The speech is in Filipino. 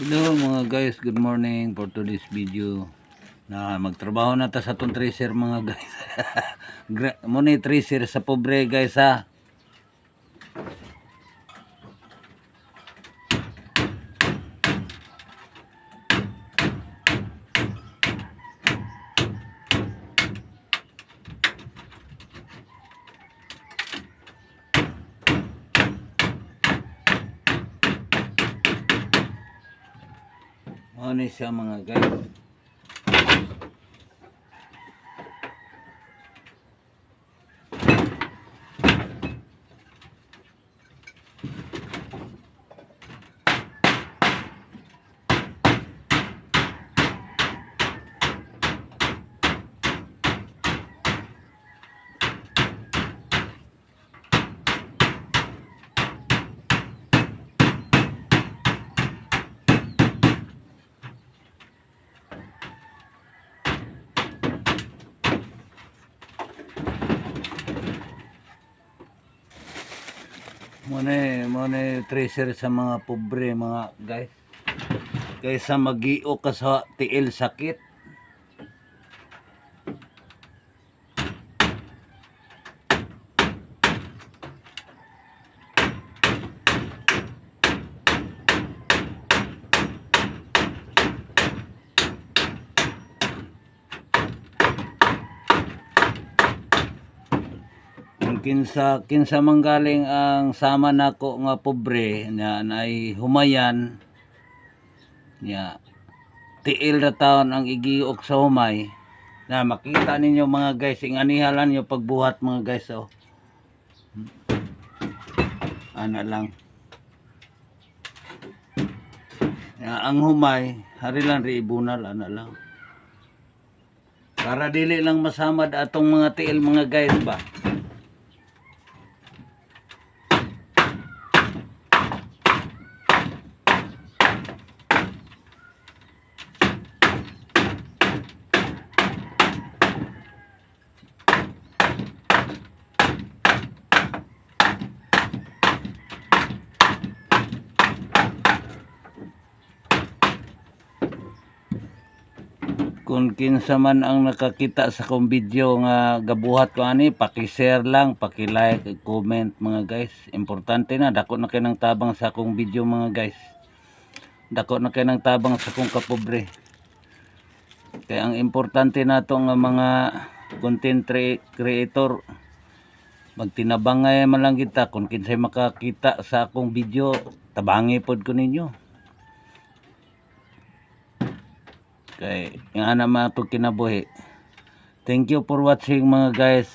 Hello mga guys, good morning for today's video. Na magtrabaho na ta sa tong tracer mga guys. Muna tracer sa pobre guys ha. Muna siya mga guys. Muna tracer sa mga pobre mga guys. Kaysa mag-iyo ka sa tiil sakit. Kinsa manggaling ang sama nako nga pobre na ay humayan nya tiil ra taon ang igiok sa humay na makita ninyo mga guys ing anihalan nyo pagbuhat mga guys ana lang ya, ang humay hari lang ri ibunal ana lang para dili lang masamad atong mga tiil mga guys ba. Kung kinsa man ang nakakita sa kong video nga gabuhat ko ani, paki-share lang, paki-like, comment mga guys. Importante na dako na kay nang tabang sa akong video mga guys. Dako na kay nang tabang sa akong kapobre. Kaya ang importante nato nga mga content creator magtinabangay man lang kita kung kinsay makakita sa akong video, tabangi pod ko ninyo. Kay nga naman ito kinabuhi. Thank you for watching mga guys.